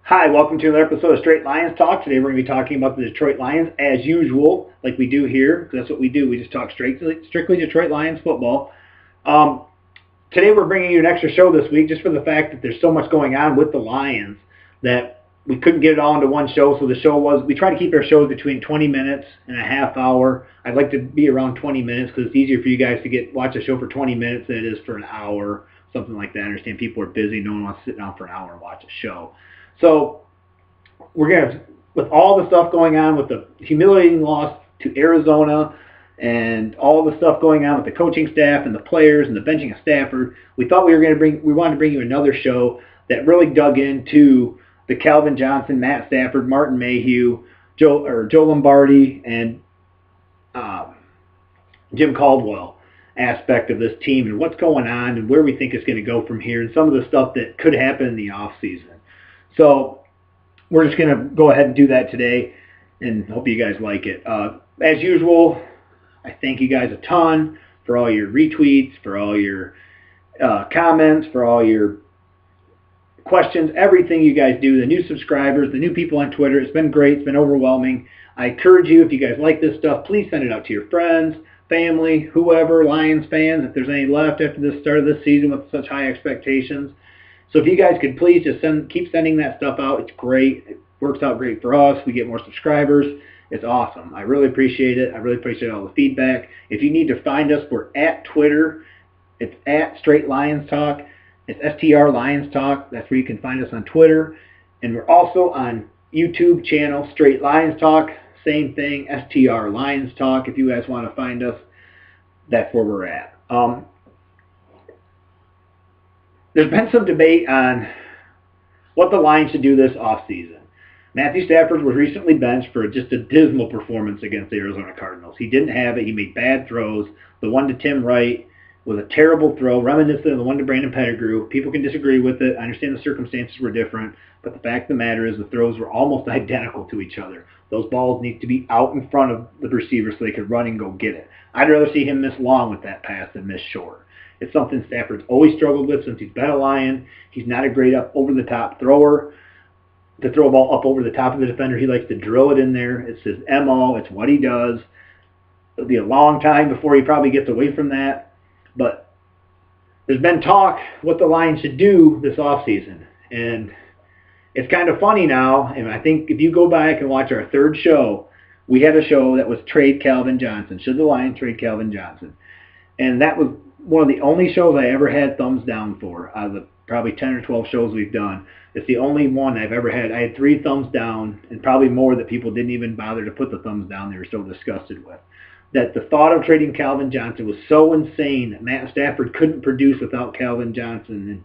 Hi, welcome to another episode of Straight Lions Talk. Today we're going to be talking about the Detroit Lions as usual, like we do here. That's what we do. We just talk strictly Detroit Lions football. Today we're bringing you an extra show this week just for the fact that there's so much going on with the Lions that we couldn't get it all into one show. So the show we try to keep our shows between 20 minutes and a half hour. I'd like to be around 20 minutes because it's easier for you guys to watch a show for 20 minutes than it is for an hour, something like that. I understand people are busy. No one wants to sit down for an hour and watch a show. So we're going to, with all the stuff going on with the humiliating loss to Arizona and all the stuff going on with the coaching staff and the players and the benching of Stafford, we thought we wanted to bring you another show that really dug into the Calvin Johnson, Matt Stafford, Martin Mayhew, Joe Lombardi, and Jim Caldwell aspect of this team and what's going on and where we think it's going to go from here and some of the stuff that could happen in the off season. So we're just going to go ahead and do that today and hope you guys like it. As usual, I thank you guys a ton for all your retweets, for all your comments, for all your questions, everything you guys do, the new subscribers, the new people on Twitter. It's been great. It's been overwhelming. I encourage you, if you guys like this stuff, please send it out to your friends, family, whoever, Lions fans, if there's any left after the start of this season with such high expectations. So if you guys could please just keep sending that stuff out. It's great. It works out great for us. We get more subscribers. It's awesome. I really appreciate it. I really appreciate all the feedback. If you need to find us, we're at Twitter. It's at Straight Lions Talk. It's STR Lions Talk. That's where you can find us on Twitter. And we're also on YouTube channel, Straight Lions Talk. Same thing, STR Lions Talk. If you guys want to find us, that's where we're at. There's been some debate on what the Lions should do this offseason. Matthew Stafford was recently benched for just a dismal performance against the Arizona Cardinals. He didn't have it. He made bad throws. The one to Tim Wright was a terrible throw, reminiscent of the one to Brandon Pettigrew. People can disagree with it. I understand the circumstances were different, but the fact of the matter is the throws were almost identical to each other. Those balls need to be out in front of the receiver so they could run and go get it. I'd rather see him miss long with that pass than miss short. It's something Stafford's always struggled with since he's been a Lion. He's not a great over-the-top thrower. To throw a ball up over the top of the defender, he likes to drill it in there. It's his MO. It's what he does. It'll be a long time before he probably gets away from that. But there's been talk what the Lions should do this offseason. And it's kind of funny now, and I think if you go back and watch our third show, we had a show that was Trade Calvin Johnson. Should the Lions trade Calvin Johnson? And that was one of the only shows I ever had thumbs down for out of the probably 10 or 12 shows we've done. It's the only one I've ever had. I had 3 thumbs down and probably more that people didn't even bother to put the thumbs down. They were so disgusted with. That the thought of trading Calvin Johnson was so insane that Matt Stafford couldn't produce without Calvin Johnson and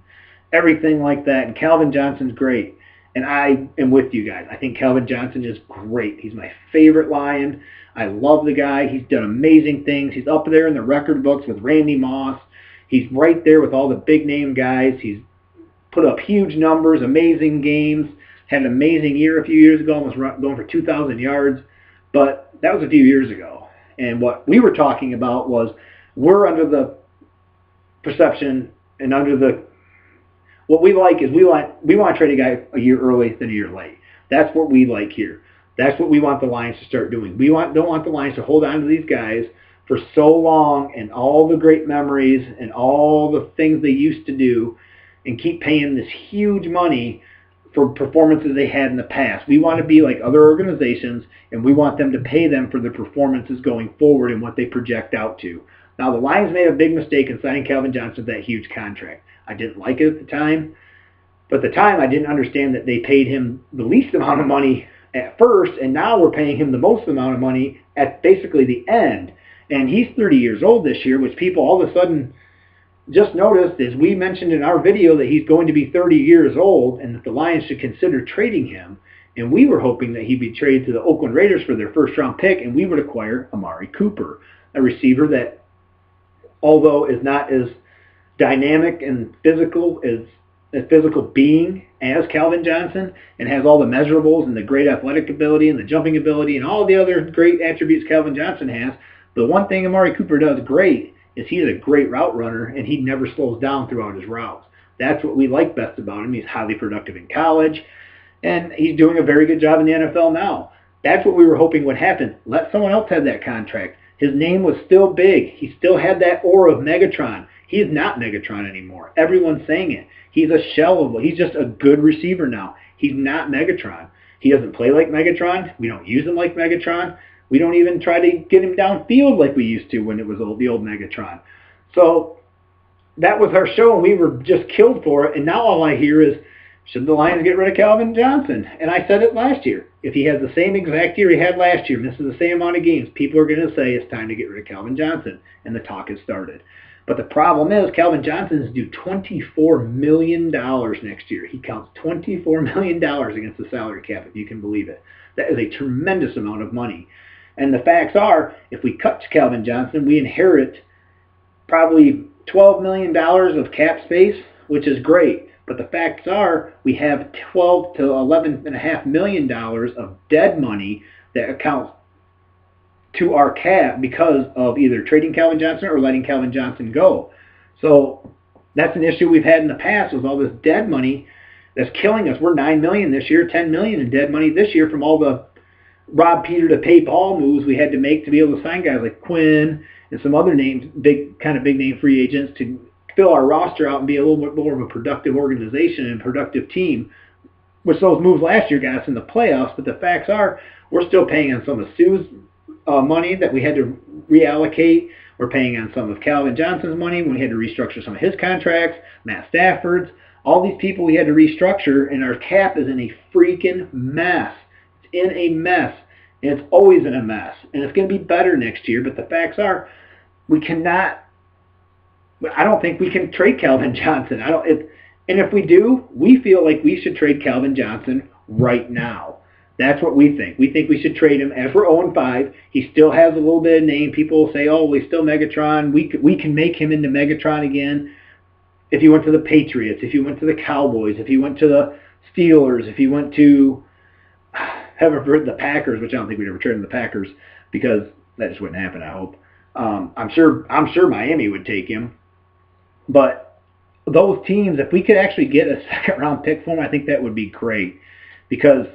everything like that. And Calvin Johnson's great. And I am with you guys. I think Calvin Johnson is great. He's my favorite Lion. I love the guy. He's done amazing things. He's up there in the record books with Randy Moss. He's right there with all the big-name guys. He's put up huge numbers, amazing games, had an amazing year a few years ago, almost going for 2,000 yards. But that was a few years ago. And what we were talking about was we're under the perception and under the what we like is we want to trade a guy a year early than a year late. That's what we like here. That's what we want the Lions to start doing. We don't want the Lions to hold on to these guys for so long and all the great memories and all the things they used to do and keep paying this huge money for performances they had in the past. We want to be like other organizations, and we want them to pay them for their performances going forward and what they project out to. Now, the Lions made a big mistake in signing Calvin Johnson with that huge contract. I didn't like it at the time, but at the time I didn't understand that they paid him the least amount of money at first, and now we're paying him the most amount of money at basically the end. And he's 30 years old this year, which people all of a sudden just noticed, as we mentioned in our video, that he's going to be 30 years old and that the Lions should consider trading him. And we were hoping that he'd be traded to the Oakland Raiders for their first-round pick, and we would acquire Amari Cooper, a receiver that, although is not as dynamic and physical as a physical being as Calvin Johnson and has all the measurables and the great athletic ability and the jumping ability and all the other great attributes Calvin Johnson has, the one thing Amari Cooper does great is he's a great route runner and he never slows down throughout his routes. That's what we like best about him. He's highly productive in college. And he's doing a very good job in the NFL now. That's what we were hoping would happen. Let someone else have that contract. His name was still big. He still had that aura of Megatron. He is not Megatron anymore. Everyone's saying it. He's a shell of, he's just a good receiver now. He's not Megatron. He doesn't play like Megatron. We don't use him like Megatron. We don't even try to get him downfield like we used to when it was the old Megatron. So that was our show, and we were just killed for it. And now all I hear is, should the Lions get rid of Calvin Johnson? And I said it last year. If he has the same exact year he had last year, misses the same amount of games, people are going to say it's time to get rid of Calvin Johnson. And the talk has started. But the problem is Calvin Johnson is due $24 million next year. He counts $24 million against the salary cap, if you can believe it. That is a tremendous amount of money. And the facts are, if we cut Calvin Johnson, we inherit probably $12 million of cap space, which is great. But the facts are, we have $12 to $11.5 million of dead money that accounts to our cap because of either trading Calvin Johnson or letting Calvin Johnson go. So that's an issue we've had in the past with all this dead money that's killing us. We're $9 million this year, $10 million in dead money this year from all the Rob Peter to pay Paul moves we had to make to be able to sign guys like Quinn and some other names, big name free agents to fill our roster out and be a little bit more of a productive organization and productive team, which those moves last year got us in the playoffs. But the facts are, we're still paying on some of Sue's money that we had to reallocate. We're paying on some of Calvin Johnson's money when we had to restructure some of his contracts, Matt Stafford's, all these people we had to restructure, and our cap is in a freaking mess. It's in a mess, and it's always in a mess, and it's going to be better next year. But the facts are, we cannot. I don't think we can trade Calvin Johnson. And if we do, we feel like we should trade Calvin Johnson right now. That's what we think. We think we should trade him as we're 0-5. He still has a little bit of name. People will say, oh, well, he's still Megatron. We can make him into Megatron again. If he went to the Patriots, if he went to the Cowboys, if he went to the Steelers, if he went to, heaven forbid, the Packers, which I don't think we'd ever trade him to the Packers because that just wouldn't happen, I hope. I'm sure Miami would take him. But those teams, if we could actually get a second-round pick for him, I think that would be great. Because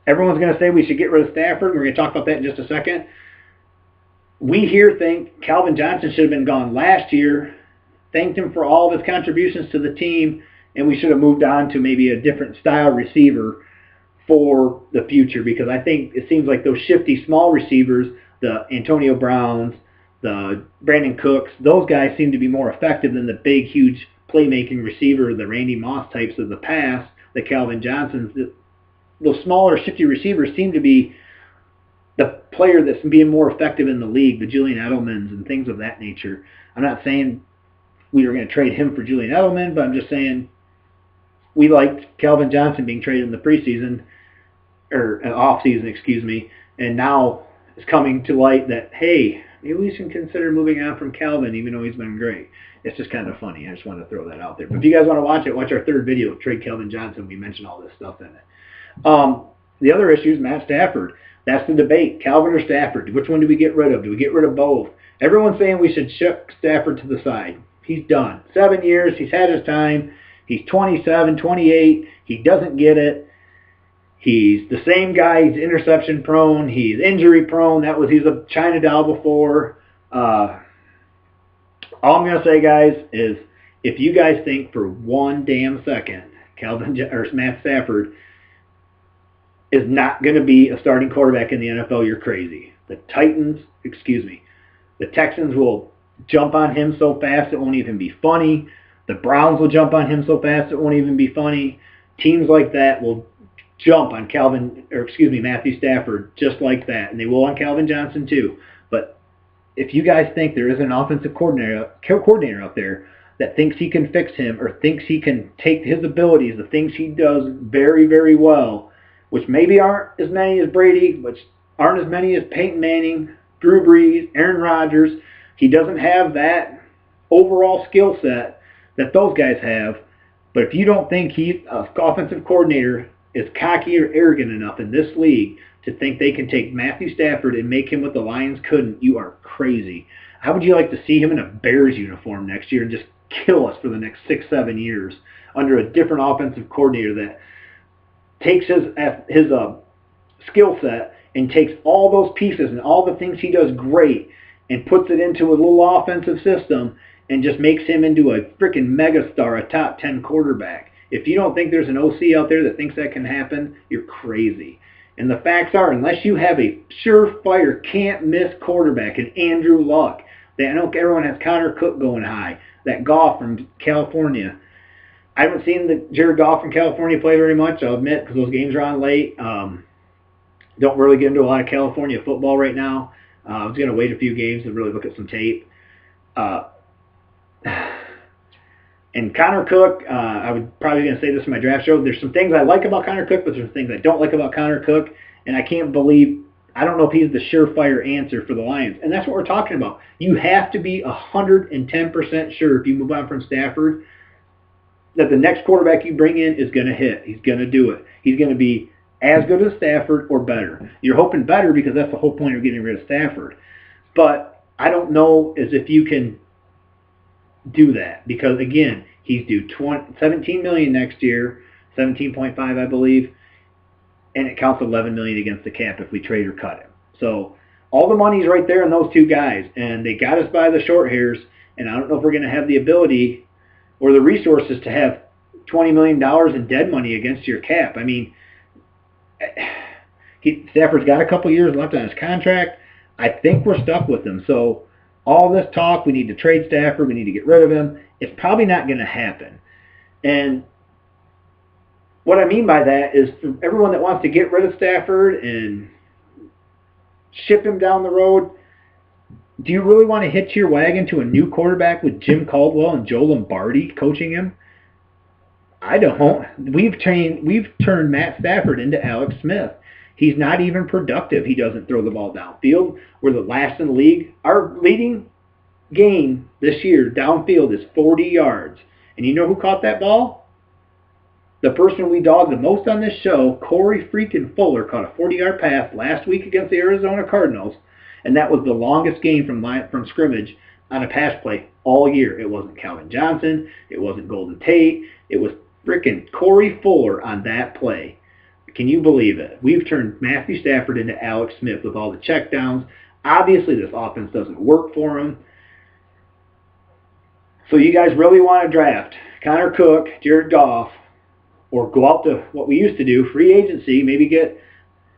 everyone's going to say we should get rid of Stafford. We're going to talk about that in just a second. We here think Calvin Johnson should have been gone last year, thanked him for all of his contributions to the team, and we should have moved on to maybe a different style receiver for the future. Because I think it seems like those shifty small receivers, the Antonio Browns, the Brandon Cooks, those guys seem to be more effective than the big, huge playmaking receiver, the Randy Moss types of the past, the Calvin Johnsons. Those smaller, shifty receivers seem to be the player that's being more effective in the league, the Julian Edelmans and things of that nature. I'm not saying we were going to trade him for Julian Edelman, but I'm just saying we liked Calvin Johnson being traded in the preseason, or off-season, excuse me, and now it's coming to light that, hey, maybe we should consider moving on from Calvin, even though he's been great. It's just kind of funny. I just wanted to throw that out there. But if you guys want to watch it, watch our third video, Trade Calvin Johnson. We mentioned all this stuff in it. The other issue is Matt Stafford. That's the debate. Calvin or Stafford? Which one do we get rid of? Do we get rid of both? Everyone's saying we should ship Stafford to the side. He's done. 7 years. He's had his time. He's 27, 28. He doesn't get it. He's the same guy. He's interception prone. He's injury prone. He's a China doll before. All I'm going to say, guys, is if you guys think for one damn second Matt Stafford is not going to be a starting quarterback in the NFL, you're crazy. The Texans will jump on him so fast it won't even be funny. The Browns will jump on him so fast it won't even be funny. Teams like that will jump on Matthew Stafford just like that, and they will on Calvin Johnson too. But if you guys think there is an offensive coordinator out there that thinks he can fix him or thinks he can take his abilities, the things he does very, very well, which maybe aren't as many as Brady, which aren't as many as Peyton Manning, Drew Brees, Aaron Rodgers, he doesn't have that overall skill set that those guys have. But if you don't think he's an offensive coordinator is cocky or arrogant enough in this league to think they can take Matthew Stafford and make him what the Lions couldn't, you are crazy. How would you like to see him in a Bears uniform next year and just kill us for the next 6-7 years under a different offensive coordinator that takes his skill set and takes all those pieces and all the things he does great and puts it into a little offensive system and just makes him into a freaking megastar, a top 10 quarterback. If you don't think there's an OC out there that thinks that can happen, you're crazy. And the facts are, unless you have a surefire, can't-miss quarterback, and Andrew Luck, I know everyone has Connor Cook going high, that Goff from California. I haven't seen the Jared Goff from California play very much, I'll admit, because those games are on late. Don't really get into a lot of California football right now. I was going to wait a few games to really look at some tape. And Connor Cook, I was probably going to say this in my draft show, there's some things I like about Connor Cook, but there's things I don't like about Connor Cook, and I don't know if he's the surefire answer for the Lions. And that's what we're talking about. You have to be 110% sure if you move on from Stafford that the next quarterback you bring in is going to hit. He's going to do it. He's going to be as good as Stafford or better. You're hoping better because that's the whole point of getting rid of Stafford. But I don't know as if you can do that because, again, he's due $17 million next year, 17.5 I believe, and it counts $11 million against the cap if we trade or cut him. So all the money's right there in those two guys, and they got us by the short hairs, and I don't know if we're going to have the ability or the resources to have $20 million in dead money against your cap. I mean, Stafford's got a couple years left on his contract. I think we're stuck with him. So all this talk, we need to trade Stafford, we need to get rid of him, it's probably not going to happen. And what I mean by that is for everyone that wants to get rid of Stafford and ship him down the road, do you really want to hitch your wagon to a new quarterback with Jim Caldwell and Joe Lombardi coaching him? I don't. We've turned Matt Stafford into Alex Smith. He's not even productive. He doesn't throw the ball downfield. We're the last in the league. Our leading game this year downfield is 40 yards. And you know who caught that ball? The person we dogged the most on this show, Corey freaking Fuller, caught a 40-yard pass last week against the Arizona Cardinals. And that was the longest game from scrimmage on a pass play all year. It wasn't Calvin Johnson. It wasn't Golden Tate. It was freaking Corey Fuller on that play. Can you believe it? We've turned Matthew Stafford into Alex Smith with all the checkdowns. Obviously, this offense doesn't work for him. So you guys really want to draft Connor Cook, Jared Goff, or go out to what we used to do, free agency, maybe get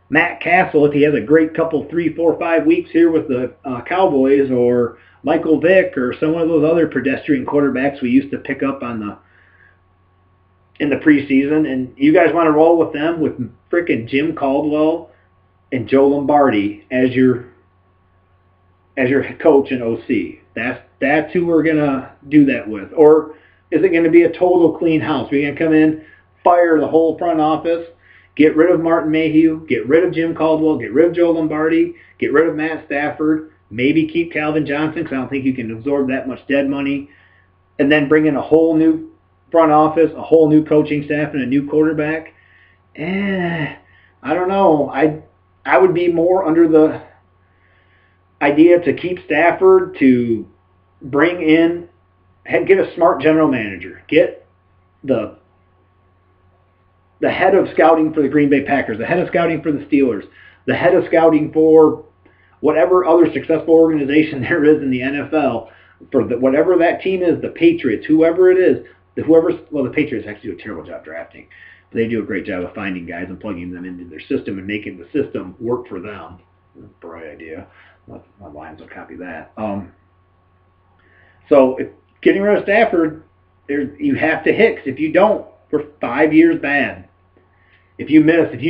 Matt Castle if he has a great couple, 3, 4, 5 weeks here with the Cowboys, or Michael Vick, or some of those other pedestrian quarterbacks we used to pick up in the preseason, and you guys want to roll with them with frickin' Jim Caldwell and Joe Lombardi as your coach and OC. That's who we're gonna do that with. Or is it gonna be a total clean house? We're gonna come in, fire the whole front office, get rid of Martin Mayhew, get rid of Jim Caldwell, get rid of Joe Lombardi, get rid of Matt Stafford, maybe keep Calvin Johnson because I don't think you can absorb that much dead money, and then bring in a whole new front office, a whole new coaching staff, and a new quarterback. I don't know. I would be more under the idea to keep Stafford, to bring in, get a smart general manager, get the head of scouting for the Green Bay Packers, the head of scouting for the Steelers, the head of scouting for whatever other successful organization there is in the NFL, for whatever that team is, the Patriots, whoever it is, the Patriots actually do a terrible job drafting, but they do a great job of finding guys and plugging them into their system and making the system work for them. Bright idea. My Lions will copy that. So getting rid of Stafford, you have to hit. If you don't, we're 5 years bad. If you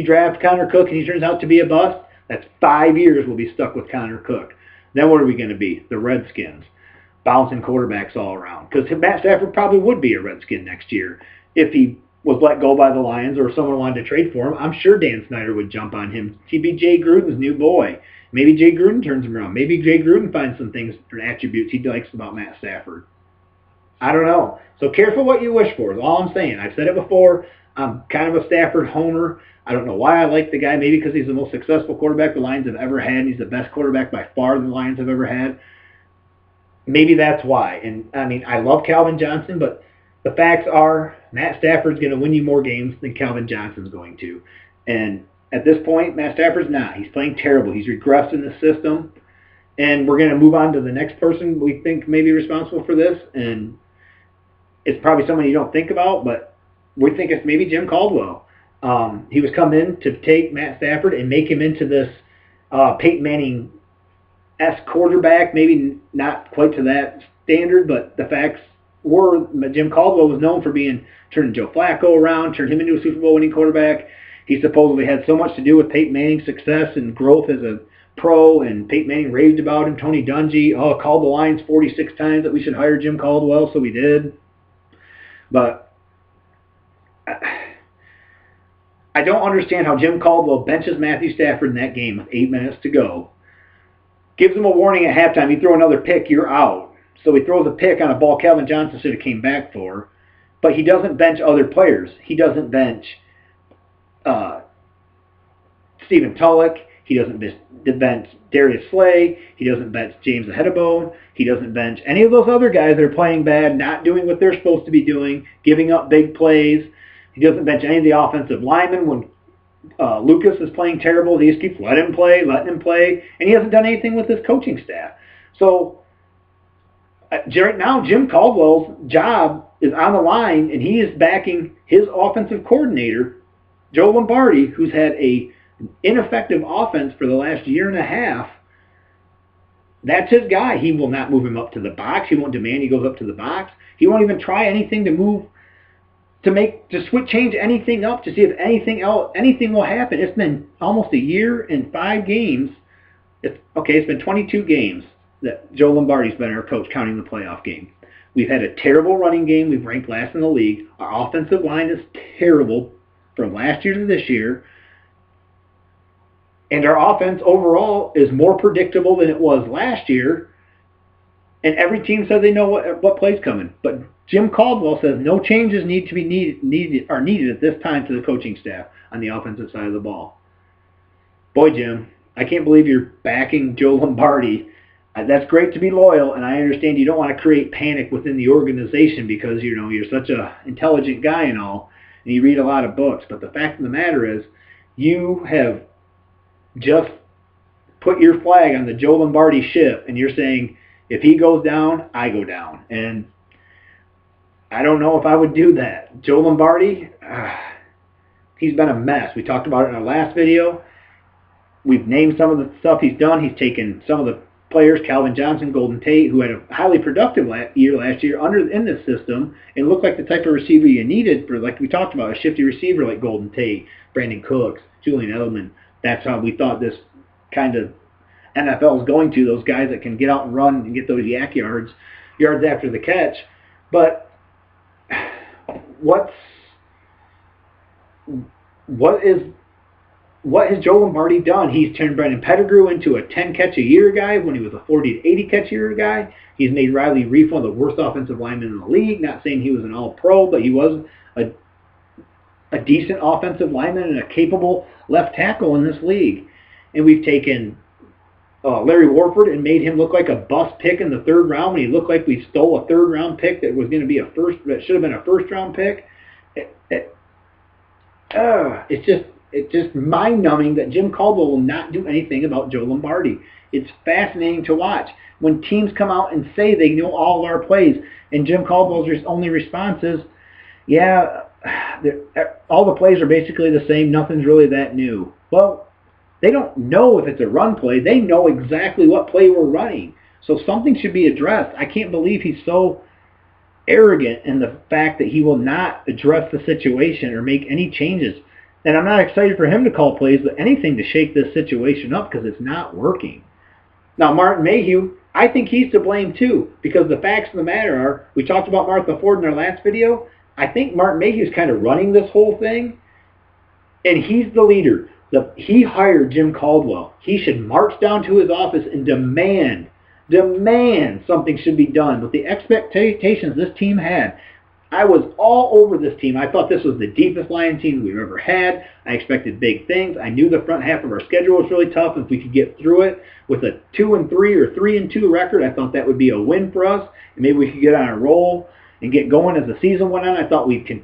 draft Connor Cook and he turns out to be a bust, that's 5 years we'll be stuck with Connor Cook. Then what are we going to be? The Redskins. Bouncing quarterbacks all around. Because Matt Stafford probably would be a Redskin next year if he was let go by the Lions or if someone wanted to trade for him. I'm sure Dan Snyder would jump on him. He'd be Jay Gruden's new boy. Maybe Jay Gruden turns him around. Maybe Jay Gruden finds some things or attributes he likes about Matt Stafford. I don't know. So careful what you wish for is all I'm saying. I've said it before. I'm kind of a Stafford homer. I don't know why I like the guy. Maybe because he's the most successful quarterback the Lions have ever had. And he's the best quarterback by far the Lions have ever had. Maybe that's why. And, I mean, I love Calvin Johnson, but the facts are Matt Stafford's going to win you more games than Calvin Johnson's going to. And at this point, Matt Stafford's not. He's playing terrible. He's regressed in the system. And we're going to move on to the next person we think may be responsible for this. And it's probably someone you don't think about, but we think it's maybe Jim Caldwell. He was come in to take Matt Stafford and make him into this Peyton Manning-esque quarterback, maybe not quite to that standard, but the facts were Jim Caldwell was known for turning Joe Flacco around, turned him into a Super Bowl winning quarterback. He supposedly had so much to do with Peyton Manning's success and growth as a pro, and Peyton Manning raved about him. Tony Dungy called the lines 46 times that we should hire Jim Caldwell, so we did. But I don't understand how Jim Caldwell benches Matthew Stafford in that game with 8 minutes to go. Gives him a warning at halftime. You throw another pick, you're out. So he throws a pick on a ball Calvin Johnson should have came back for. But he doesn't bench other players. He doesn't bench Stephen Tulloch. He doesn't bench Darius Slay. He doesn't bench James Ahedebone. He doesn't bench any of those other guys that are playing bad, not doing what they're supposed to be doing, giving up big plays. He doesn't bench any of the offensive linemen when Lucas is playing terrible. He just keeps letting him play. And he hasn't done anything with his coaching staff. So right now, Jim Caldwell's job is on the line, and he is backing his offensive coordinator, Joe Lombardi, who's had an ineffective offense for the last year and a half. That's his guy. He will not move him up to the box. He won't demand he goes up to the box. He won't even try anything to change anything up to see if anything will happen. It's been almost a year and 5 games. It's been 22 games that Joe Lombardi's been our coach, counting the playoff game. We've had a terrible running game. We've ranked last in the league. Our offensive line is terrible from last year to this year. And our offense overall is more predictable than it was last year. And every team says they know what play's coming. But Jim Caldwell says no changes need to be needed at this time to the coaching staff on the offensive side of the ball. Boy, Jim, I can't believe you're backing Joe Lombardi. That's great to be loyal, and I understand you don't want to create panic within the organization because you're such an intelligent guy and all, and you read a lot of books. But the fact of the matter is, you have just put your flag on the Joe Lombardi ship, and you're saying, if he goes down, I go down. And I don't know if I would do that. Joe Lombardi, he's been a mess. We talked about it in our last video. We've named some of the stuff he's done. He's taken some of the players, Calvin Johnson, Golden Tate, who had a highly productive last year in this system and looked like the type of receiver you needed for, like we talked about, a shifty receiver like Golden Tate, Brandon Cooks, Julian Edelman. That's how we thought this kind of NFL is going to, those guys that can get out and run and get those yak yards after the catch. But what has Joe Lombardi done? He's turned Brandon Pettigrew into a 10-catch-a-year guy when he was a 40 to 80-catch-a-year guy. He's made Riley Reef one of the worst offensive linemen in the league. Not saying he was an all-pro, but he was a decent offensive lineman and a capable left tackle in this league. And we've taken Larry Warford and made him look like a bust pick in the 3rd round when he looked like we stole a 3rd-round pick that was going to be that should have been a 1st-round pick. It's just mind-numbing that Jim Caldwell will not do anything about Joe Lombardi. It's fascinating to watch. When teams come out and say they know all of our plays, and Jim Caldwell's only response is, yeah, all the plays are basically the same. Nothing's really that new. Well, they don't know if it's a run play. They know exactly what play we're running. So something should be addressed. I can't believe he's so arrogant in the fact that he will not address the situation or make any changes. And I'm not excited for him to call plays, but anything to shake this situation up because it's not working. Now, Martin Mayhew, I think he's to blame too, because the facts of the matter are, we talked about Martha Ford in our last video. I think Martin Mayhew's kind of running this whole thing, and he's the leader. He hired Jim Caldwell. He should march down to his office and demand something should be done. With the expectations this team had, I was all over this team. I thought this was the deepest Lion team we've ever had. I expected big things. I knew the front half of our schedule was really tough. If we could get through it with a 2-3 or 3-2 record, I thought that would be a win for us. And maybe we could get on a roll and get going as the season went on. I thought we'd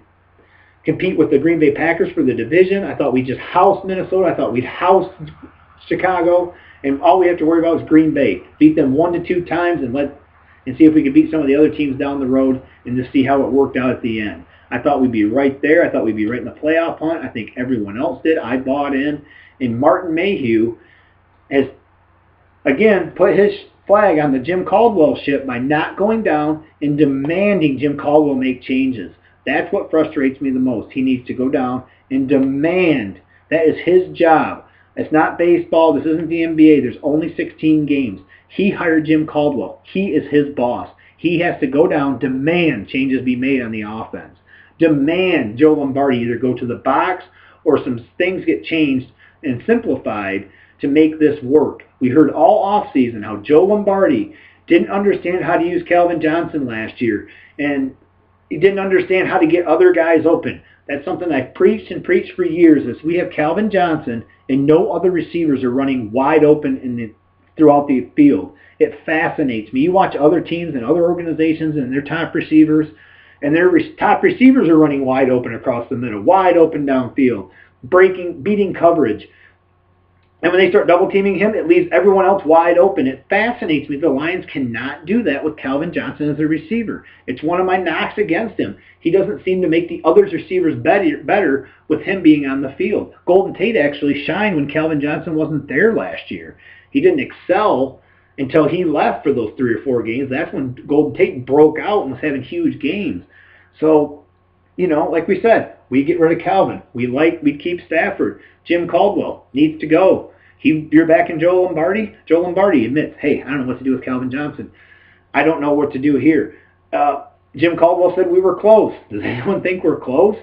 compete with the Green Bay Packers for the division. I thought we'd just house Minnesota. I thought we'd house Chicago, and all we have to worry about is Green Bay. Beat them 1 to 2 times and see if we could beat some of the other teams down the road and just see how it worked out at the end. I thought we'd be right there. I thought we'd be right in the playoff hunt. I think everyone else did. I bought in. And Martin Mayhew has, again, put his flag on the Jim Caldwell ship by not going down and demanding Jim Caldwell make changes. That's what frustrates me the most. He needs to go down and demand. That is his job. It's not baseball. This isn't the NBA. There's only 16 games. He hired Jim Caldwell. He is his boss. He has to go down, demand changes be made on the offense. Demand Joe Lombardi either go to the box or some things get changed and simplified to make this work. We heard all offseason how Joe Lombardi didn't understand how to use Calvin Johnson last year, and he didn't understand how to get other guys open. That's something I've preached and preached for years, is we have Calvin Johnson and no other receivers are running wide open throughout the field. It fascinates me. You watch other teams and other organizations and their top receivers, and their top receivers are running wide open across the middle, wide open downfield, beating coverage. And when they start double-teaming him, it leaves everyone else wide open. It fascinates me. The Lions cannot do that with Calvin Johnson as a receiver. It's one of my knocks against him. He doesn't seem to make the other receivers better with him being on the field. Golden Tate actually shined when Calvin Johnson wasn't there last year. He didn't excel until he left for those 3 or 4 games. That's when Golden Tate broke out and was having huge games. So, like we said, we get rid of Calvin. We keep Stafford. Jim Caldwell needs to go. You're back in Joe Lombardi. Joe Lombardi admits, hey, I don't know what to do with Calvin Johnson. I don't know what to do here. Jim Caldwell said we were close. Does anyone think we're close?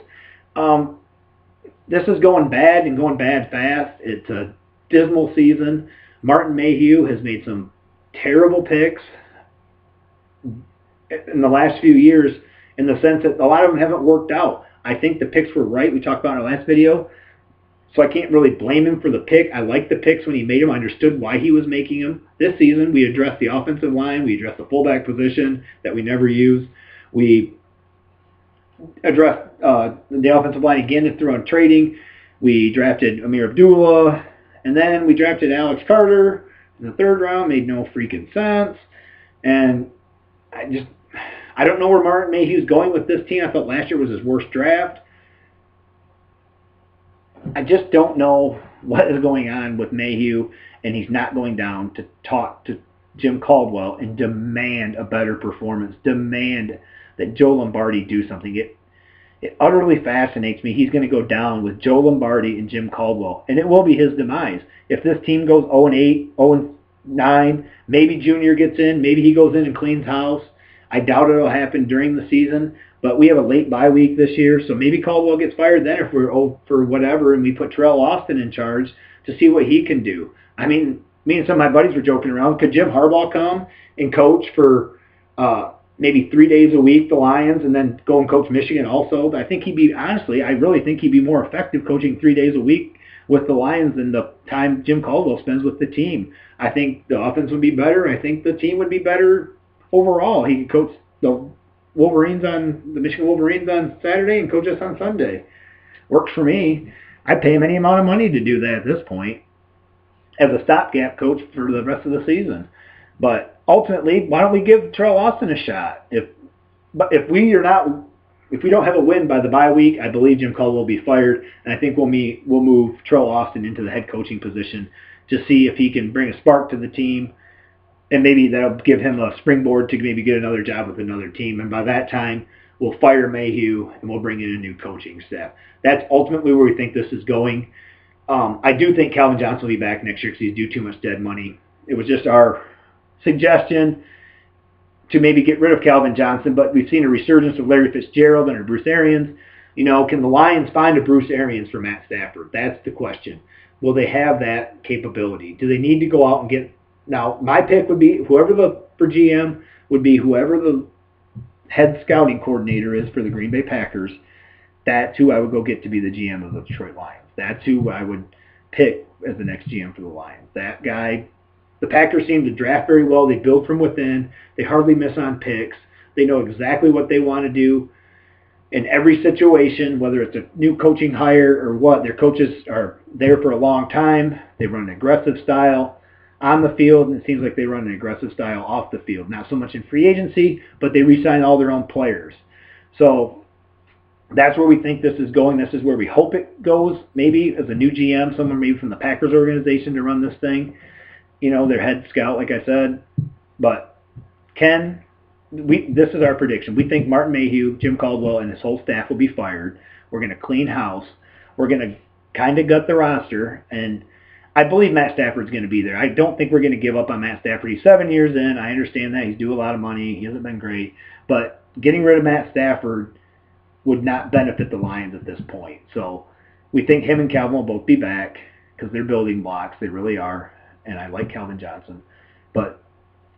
This is going bad and going bad fast. It's a dismal season. Martin Mayhew has made some terrible picks in the last few years in the sense that a lot of them haven't worked out. I think the picks were right. We talked about in our last video. So I can't really blame him for the pick. I liked the picks when he made them. I understood why he was making them. This season, we addressed the offensive line. We addressed the fullback position that we never use. We addressed the offensive line again through on trading. We drafted Amir Abdullah. And then we drafted Alex Carter in the 3rd round. Made no freaking sense. And I don't know where Martin Mayhew's going with this team. I thought last year was his worst draft. I just don't know what is going on with Mayhew, and he's not going down to talk to Jim Caldwell and demand a better performance, demand that Joe Lombardi do something. It utterly fascinates me. He's going to go down with Joe Lombardi and Jim Caldwell, and it will be his demise. If this team goes 0-8, 0-9, maybe Junior gets in, maybe he goes in and cleans house. I doubt it'll happen during the season. But we have a late bye week this year, so maybe Caldwell gets fired then if we're for whatever, and we put Terrell Austin in charge to see what he can do. I mean, me and some of my buddies were joking around. Could Jim Harbaugh come and coach for maybe 3 days a week, the Lions, and then go and coach Michigan also? But I think I really think he'd be more effective coaching 3 days a week with the Lions than the time Jim Caldwell spends with the team. I think the offense would be better. I think the team would be better overall. He could coach the Michigan Wolverines on Saturday and coach us on Sunday. Works for me. I'd pay him any amount of money to do that at this point as a stopgap coach for the rest of the season. But ultimately, why don't we give Terrell Austin a shot? If we don't have a win by the bye week, I believe Jim Caldwell will be fired, and I think we'll move Terrell Austin into the head coaching position to see if he can bring a spark to the team. And maybe that'll give him a springboard to maybe get another job with another team. And by that time, we'll fire Mayhew and we'll bring in a new coaching staff. That's ultimately where we think this is going. I do think Calvin Johnson will be back next year because he's due too much dead money. It was just our suggestion to maybe get rid of Calvin Johnson, but we've seen a resurgence of Larry Fitzgerald and Bruce Arians. Can the Lions find a Bruce Arians for Matt Stafford? That's the question. Will they have that capability? Do they need to go out and get... Now, my pick would be for GM would be whoever the head scouting coordinator is for the Green Bay Packers. That's who I would go get to be the GM of the Detroit Lions. That's who I would pick as the next GM for the Lions. That guy. The Packers seem to draft very well. They build from within. They hardly miss on picks. They know exactly what they want to do in every situation, whether it's a new coaching hire or what. Their coaches are there for a long time. They run an aggressive style on the field, and it seems like they run an aggressive style off the field. Not so much in free agency, but they re-sign all their own players. So that's where we think this is going. This is where we hope it goes. Maybe as a new GM, someone maybe from the Packers organization to run this thing. You know, their head scout, like I said. But this is our prediction. We think Martin Mayhew, Jim Caldwell, and his whole staff will be fired. We're going to clean house. We're going to kind of gut the roster. And I believe Matt Stafford's going to be there. I don't think we're going to give up on Matt Stafford. He's 7 years in. I understand that. He's due a lot of money. He hasn't been great. But getting rid of Matt Stafford would not benefit the Lions at this point. So we think him and Calvin will both be back because they're building blocks. They really are. And I like Calvin Johnson. But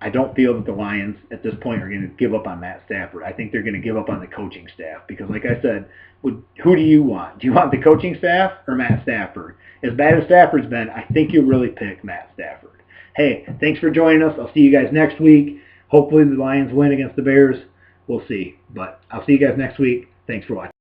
I don't feel that the Lions at this point are going to give up on Matt Stafford. I think they're going to give up on the coaching staff because, like I said, who do you want? Do you want the coaching staff or Matt Stafford? As bad as Stafford's been, I think you'll really pick Matt Stafford. Hey, thanks for joining us. I'll see you guys next week. Hopefully the Lions win against the Bears. We'll see. But I'll see you guys next week. Thanks for watching.